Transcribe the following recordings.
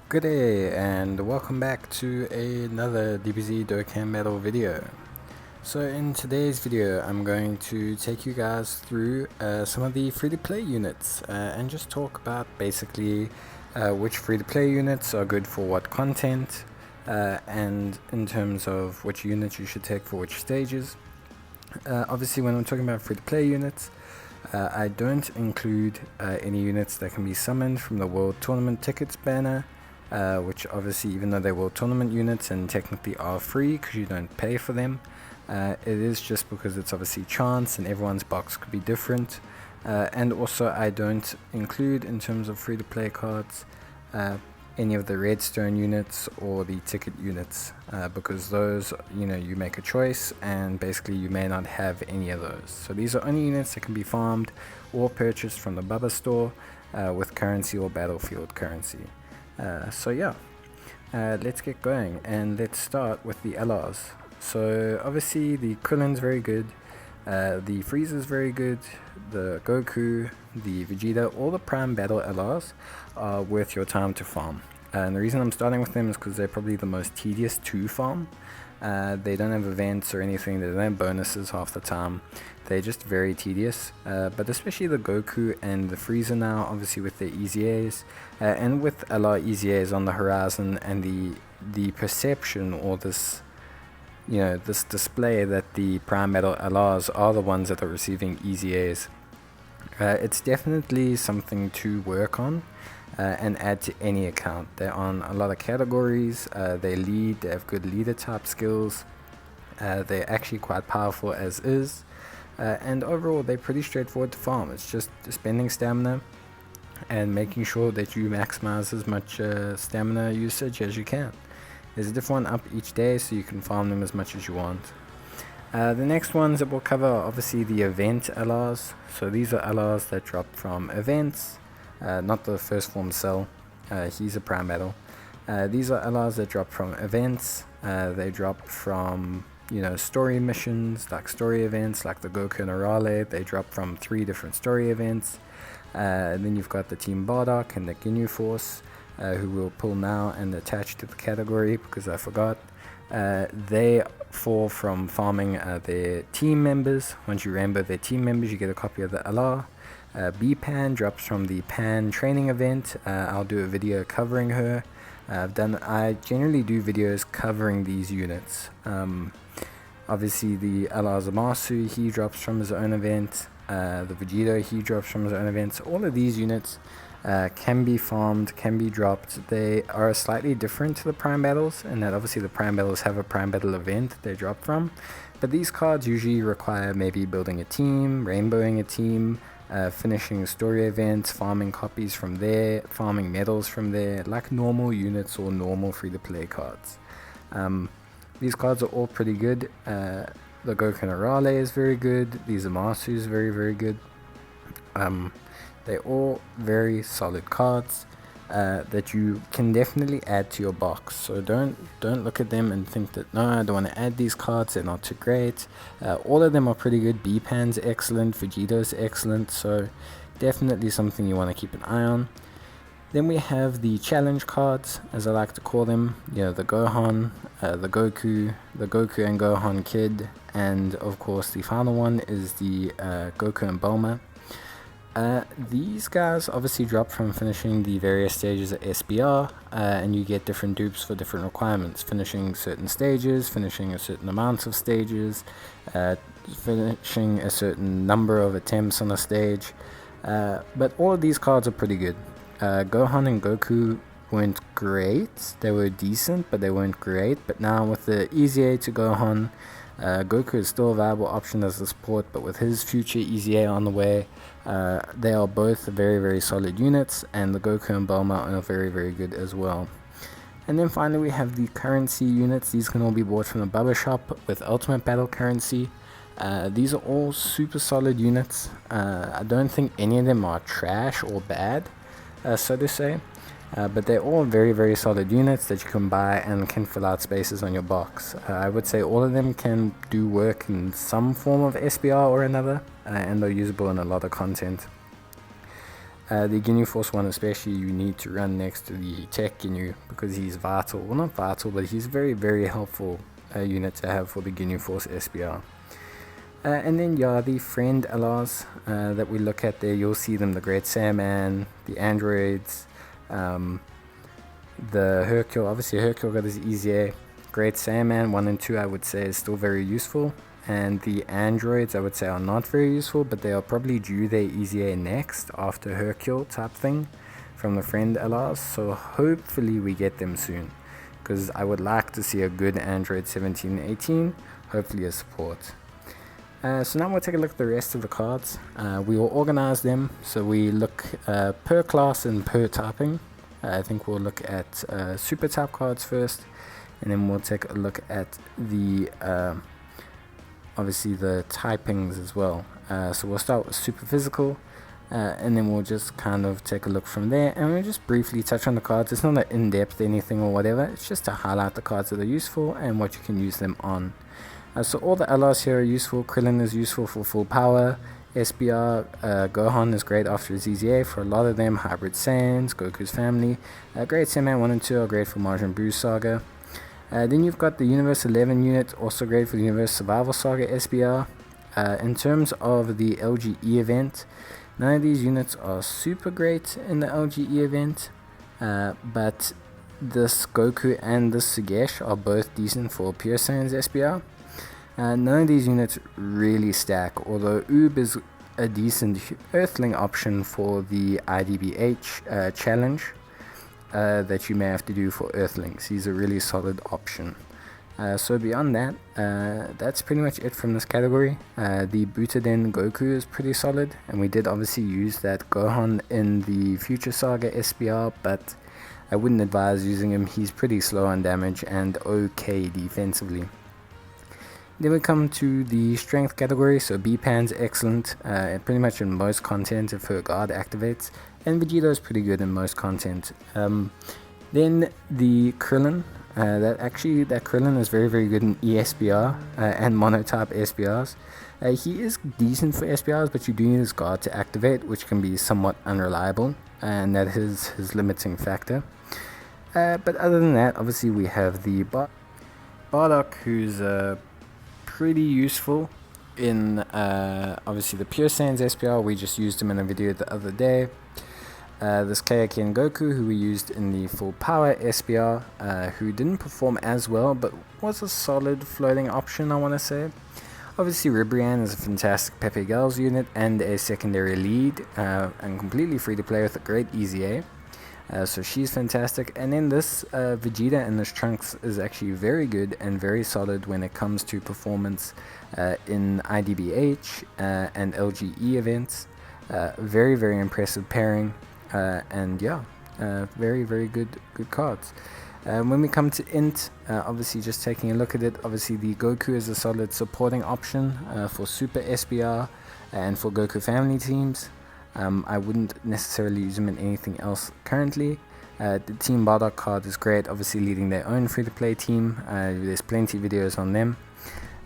Good day and welcome back to another Dbz Dokkan Metal video. So in today's video I'm going to take you guys through some of the free-to-play units and just talk about basically which free-to-play units are good for what content and in terms of which units you should take for which stages. Obviously when I'm talking about free-to-play units, I don't include any units that can be summoned from the World Tournament Tickets banner, which obviously, even though they're World Tournament units and technically are free because you don't pay for them, it is just because it's obviously chance and everyone's box could be different. And also I don't include, in terms of free-to-play cards, any of the redstone units or the ticket units, because those, you make a choice and basically you may not have any of those. So these are only units that can be farmed or purchased from the Bubba store with currency or battlefield currency. So yeah, let's get going and let's start with the Alars. So obviously the Krillin's very good, the Frieza's very good, the Goku, the Vegeta, all the Prime Battle Alars are worth your time to farm. And the reason I'm starting with them is because they're probably the most tedious to farm. They don't have events or anything, they don't have bonuses half the time. They're just very tedious, but especially the Goku and the Frieza now, obviously with their EZAs, and with a lot of EZAs on the horizon, and the perception, or this this display that the Prime Metal Alars are the ones that are receiving EZAs. It's definitely something to work on and add to any account. They're on a lot of categories, they lead, they have good leader type skills, they're actually quite powerful as is, and overall they're pretty straightforward to farm. It's just spending stamina and making sure that you maximize as much stamina usage as you can. There's a different one up each day, so you can farm them as much as you want. The next ones that we'll cover are obviously the event Alars. So these are Alars that drop from events, not the first form cell, he's a prime battle. These are Alars that drop from events. They drop from story missions, like story events, like the Goku and Arale. They drop from 3 different story events. And then you've got the Team Bardock and the Ginyu Force, who we'll pull now and attach to the category because I forgot. They fall from farming their team members. Once you rainbow their team members, you get a copy of the Alar. B-Pan drops from the Pan training event. I'll do a video covering her. I generally do videos covering these units. Obviously the Alars Zamasu, he drops from his own event. The Vegeta, he drops from his own events. All of these units can be farmed, can be dropped. They are slightly different to the Prime Battles, in that obviously the Prime Battles have a Prime Battle event that they drop from, but these cards usually require maybe building a team, rainbowing a team, finishing story events, farming copies from there, farming medals from there, like normal units or normal free-to-play cards. These cards are all pretty good. The Goku and Arale is very good. The Zamasu is very, very good. They're all very solid cards that you can definitely add to your box. So don't look at them and think that, no, I don't want to add these cards, they're not too great. All of them are pretty good. B-Pan's excellent, Vegeta's excellent, so definitely something you want to keep an eye on. Then we have the challenge cards, as I like to call them. The Gohan, the Goku and Gohan Kid, and of course the final one is the Goku and Bulma. These guys obviously drop from finishing the various stages of SBR, and you get different dupes for different requirements, finishing certain stages, finishing a certain amount of stages, finishing a certain number of attempts on a stage, but all of these cards are pretty good. Gohan and Goku weren't great, they were decent, but they weren't great. But now with the EZA to Gohan, Goku is still a viable option as a support, but with his future EZA on the way, they are both very, very solid units, and the Goku and Bulma are very, very good as well. And then finally we have the currency units. These can all be bought from the Bubba shop with Ultimate Battle currency. These are all super solid units. I don't think any of them are trash or bad, so to say. But they're all very, very solid units that you can buy and can fill out spaces on your box. I would say all of them can do work in some form of SBR or another, and they're usable in a lot of content. The Ginyu Force one especially, you need to run next to the Tech Ginyu because he's vital. Well, not vital, but he's very, very helpful unit to have for the Ginyu Force SBR. And then, yeah, the friend Alars that we look at there, you'll see them, the Great Saiyaman, the androids, the Hercule. Obviously, Hercule got his easy A. Great Saiyaman 1 and 2, I would say, is still very useful. And the androids, I would say, are not very useful, but they are probably due their easy A next after Hercule type thing from the friend Alars. So hopefully we get them soon, because I would like to see a good Android 17 and 18, hopefully a support. So now we'll take a look at the rest of the cards. We will organize them, so we look per class and per typing. I think we'll look at super type cards first, and then we'll take a look at the obviously the typings as well. So we'll start with super physical, and then we'll just kind of take a look from there, and we'll just briefly touch on the cards. It's not an in-depth anything or whatever, it's just to highlight the cards that are useful and what you can use them on. So all the Alars here are useful. Krillin is useful for full power. SBR, Gohan is great after his EZA for a lot of them. Hybrid Saiyans, Goku's family. Great Saiyaman 1 and 2 are great for Majin Buu Saga. Then you've got the Universe 11 unit, also great for the Universe Survival Saga SBR. In terms of the LGE event, none of these units are super great in the LGE event, but this Goku and this Sugesh are both decent for Pure Saiyans SBR. None of these units really stack, although Oob is a decent Earthling option for the IDBH challenge that you may have to do for Earthlings. He's a really solid option. So beyond that, that's pretty much it from this category. The Butiden Goku is pretty solid, and we did obviously use that Gohan in the Future Saga SBR, but I wouldn't advise using him. He's pretty slow on damage and okay defensively. Then we come to the strength category, so B-Pan's excellent, pretty much in most content if her guard activates, and Vegeta is pretty good in most content. Then the Krillin, that Krillin is very, very good in ESBR and monotype SBRs. He is decent for SBRs, but you do need his guard to activate, which can be somewhat unreliable, and that is his limiting factor. But other than that, obviously we have the Bardock, who's pretty useful in obviously the Pure Saiyans SPR. We just used him in a video the other day. This Kaioken Goku, who we used in the full power SPR, who didn't perform as well but was a solid floating option, I want to say. Obviously Ribrianne is a fantastic Pepe Girls unit and a secondary lead, and completely free to play with a great EZA. So she's fantastic. And then this Vegeta and this Trunks is actually very good and very solid when it comes to performance in IDBH and LGE events. Very, very impressive pairing, and yeah, very, very good cards. When we come to Int, obviously just taking a look at it, obviously the Goku is a solid supporting option for Super SBR and for Goku family teams. I wouldn't necessarily use them in anything else currently. The Team Bardock card is great, obviously leading their own free-to-play team. There's plenty of videos on them.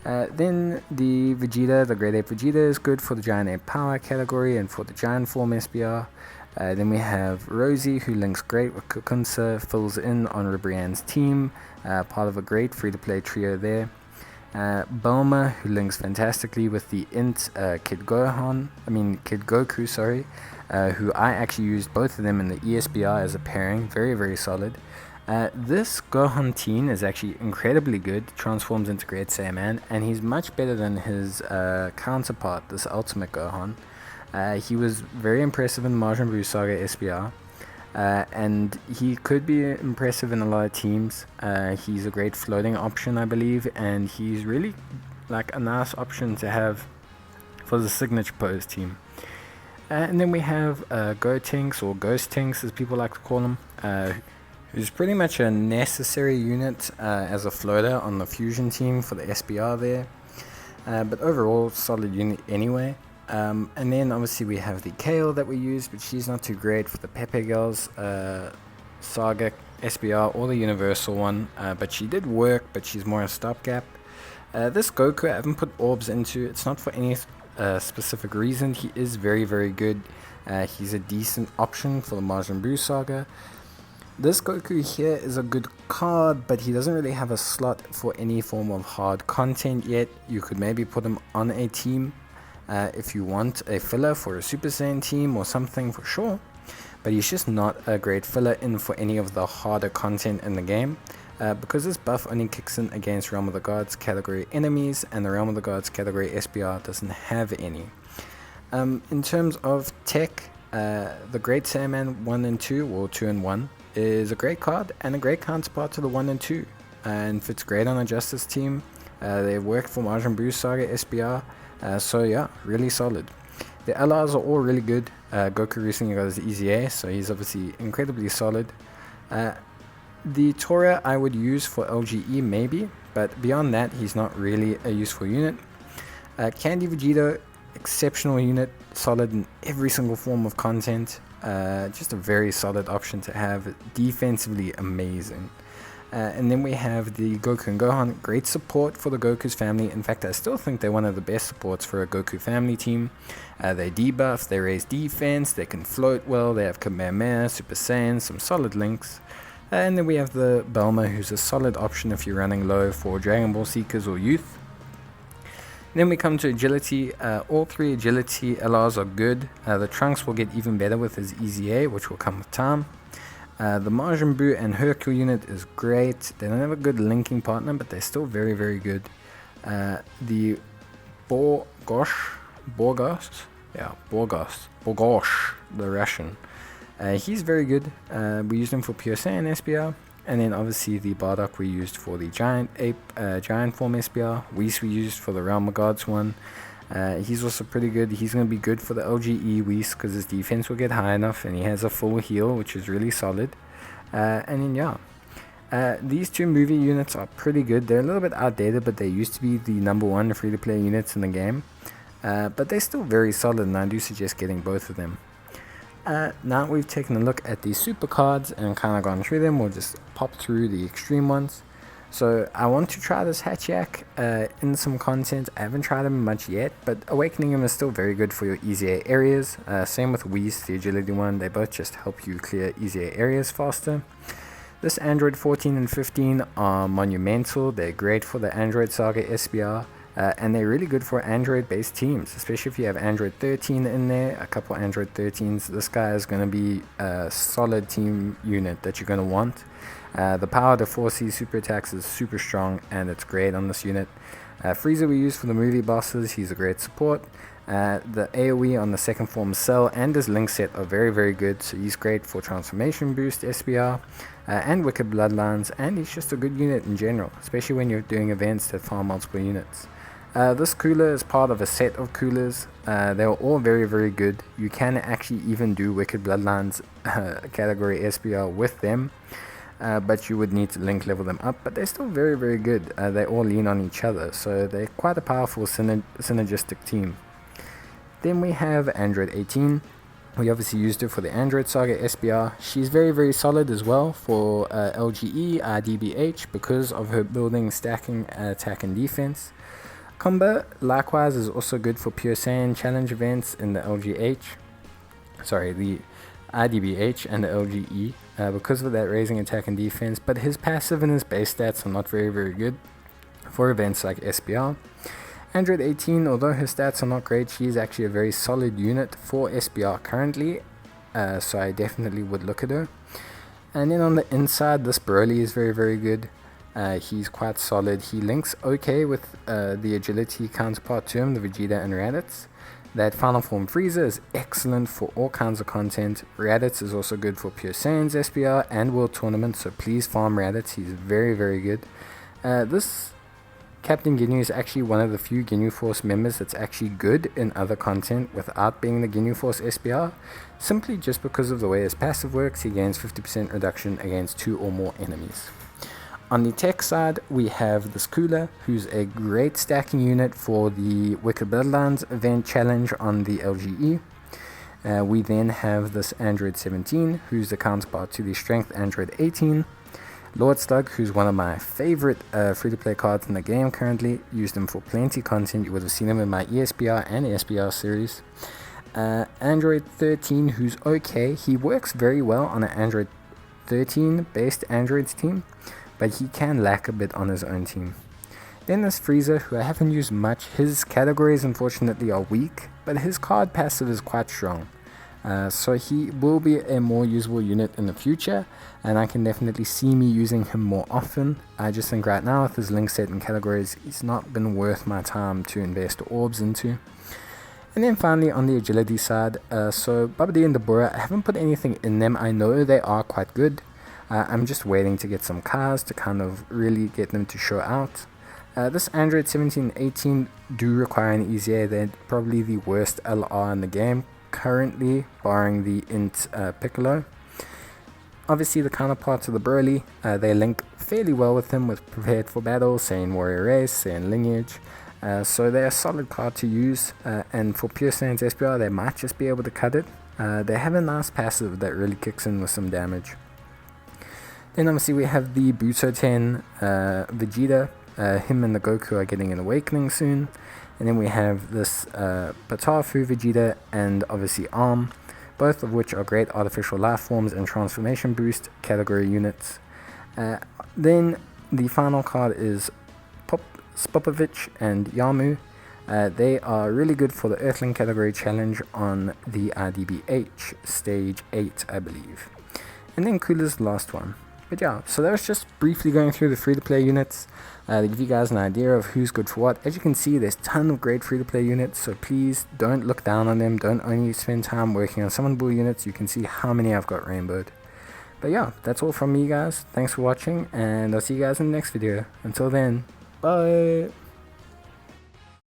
Then the Vegeta, the Great Ape Vegeta, is good for the Giant Ape Power category and for the Giant Form SBR. Then we have Rosie, who links great with Kukunsa, fills in on Ribrianne's team, part of a great free-to-play trio there. Bulma, who links fantastically with the Int Kid Goku, sorry, who I actually used both of them in the ESBR as a pairing, very, very solid. This Gohan teen is actually incredibly good, transforms into Great Saiyaman, and he's much better than his counterpart, this Ultimate Gohan. He was very impressive in Majin Buu Saga SBR. And he could be impressive in a lot of teams. He's a great floating option, I believe, and he's really like a nice option to have for the signature pose team. And then we have Gotenks, or Ghost Tanks as people like to call him, who's pretty much a necessary unit as a floater on the fusion team for the SBR there, but overall solid unit anyway. And then obviously we have the Kale that we use, but she's not too great for the Pepe Girls Saga SBR or the Universal one, but she did work, but she's more a stopgap. This Goku I haven't put orbs into. It's not for any specific reason. He is very, very good He's a decent option for the Majin Buu saga. This Goku here is a good card, but he doesn't really have a slot for any form of hard content yet. You could maybe put him on a team if you want a filler for a Super Saiyan team or something, for sure. But he's just not a great filler in for any of the harder content in the game, because this buff only kicks in against Realm of the Gods category enemies, and the Realm of the Gods category SBR doesn't have any. In terms of tech, the Great Saiyaman 1 and 2, or 2 and 1, is a great card and a great counterpart to the 1 and 2, and fits great on a Justice team. They work for Majin Buu Saga SBR, so yeah, really solid. The Alars are all really good. Goku recently got his EZA, so he's obviously incredibly solid. The Tora I would use for LGE maybe, but beyond that he's not really a useful unit. Candy Vegeta, exceptional unit, solid in every single form of content. Just a very solid option to have, defensively amazing. And then we have the Goku and Gohan, great support for the Goku's family. In fact, I still think they're one of the best supports for a Goku family team. They debuff, they raise defense, they can float well, they have Kamehameha, Super Saiyan, some solid links. And then we have the Bulma, who's a solid option if you're running low for Dragon Ball Seekers or Youth. Then we come to agility. All three agility LRs are good. The Trunks will get even better with his EZA, which will come with time. The Majin Buu and Hercule unit is great. They don't have a good linking partner, but they're still very, very good. The Borgosh, the Russian. He's very good. We used him for Pure Saiyan SBR. And then obviously the Bardock we used for the Giant Form SBR. Whis we used for the Realm of Gods one. He's also pretty good. He's going to be good for the LGE Whis because his defense will get high enough, and he has a full heal, which is really solid. And then yeah, these two movie units are pretty good. They're a little bit outdated, but they used to be the #1 free-to-play units in the game. But they're still very solid, and I do suggest getting both of them. Now we've taken a look at the super cards and kind of gone through them. We'll just pop through the extreme ones. So I want to try this Hatchyak in some content. I haven't tried him much yet, but awakening him is still very good for your EZA areas. Same with Whis, the agility one. They both just help you clear EZA areas faster. This Android 14 and 15 are monumental. They're great for the Android Saga SBR. And they're really good for Android-based teams, especially if you have Android 13 in there, a couple Android 13s. This guy is going to be a solid team unit that you're going to want. The power to 4C super attacks is super strong, and it's great on this unit. Frieza we use for the movie bosses. He's a great support. The AoE on the second form Cell and his link set are very, very good, so he's great for Transformation Boost SBR and Wicked Bloodlines, and he's just a good unit in general, especially when you're doing events that farm multiple units. This cooler is part of a set of coolers. They are all very, very good. You can actually even do Wicked Bloodlines category SBR with them, but you would need to link level them up. But they're still very, very good. They all lean on each other, so they're quite a powerful synergistic team. Then we have Android 18. We obviously used her for the Android Saga SBR. She's very, very solid as well for LGE, Dbz, because of her building, stacking, attack and defense. Combo, likewise, is also good for Pure Saiyan challenge events in the the IDBH and the LGE, because of that raising attack and defense, but his passive and his base stats are not very, very good for events like SBR. Android 18, although her stats are not great, she is actually a very solid unit for SBR currently, so I definitely would look at her. And then on the inside, this Broly is very, very good. He's quite solid. He links okay with the agility counterpart to him, the Vegeta and Raditz. That Final Form Frieza is excellent for all kinds of content. Raditz is also good for Pure Saiyans SBR and World Tournament, so please farm Raditz. He's very, very good. This Captain Ginyu is actually one of the few Ginyu Force members that's actually good in other content without being the Ginyu Force SBR. Simply just because of the way his passive works, he gains 50% reduction against 2 or more enemies. On the tech side, we have this Cooler, who's a great stacking unit for the Wicked Bloodlines event challenge on the LGE. We then have this Android 17, who's the counterpart to the Strength Android 18. Lord Slug, who's one of my favorite free-to-play cards in the game currently. Used him for plenty content. You would have seen him in my ESBR and SBR series. Android 13, who's okay. He works very well on an Android 13 based Android's team, but he can lack a bit on his own team. Then there's Frieza, who I haven't used much. His categories unfortunately are weak, but his card passive is quite strong. So he will be a more usable unit in the future, and I can definitely see me using him more often. I just think right now with his link set and categories, he's not been worth my time to invest orbs into. And then finally on the agility side, so Babidi and Dabura, I haven't put anything in them. I know they are quite good. I'm just waiting to get some cars to kind of really get them to show out. This Android 17 and 18 do require an EZA. They're probably the worst LR in the game currently, barring the Int Piccolo. Obviously the counterparts of the Broly, they link fairly well with him with Prepared for Battle, Saiyan Warrior Race, Saiyan Lineage. So they're a solid card to use, and for Pure Saiyan's SPR they might just be able to cut it. They have a nice passive that really kicks in with some damage. Then obviously we have the Buto 10 Vegeta. Him and the Goku are getting an awakening soon. And then we have this Patafu Vegeta and obviously Arm, both of which are great artificial life forms and transformation boost category units. Then the final card is Spopovich and Yamu. They are really good for the Earthling category challenge on the IDBH stage 8, I believe. And then Cooler's the last one. But yeah, so that was just briefly going through the free-to-play units to give you guys an idea of who's good for what. As you can see, there's a ton of great free-to-play units, so please don't look down on them. Don't only spend time working on summonable units. You can see how many I've got rainbowed. But yeah, that's all from me, guys. Thanks for watching, and I'll see you guys in the next video. Until then, bye!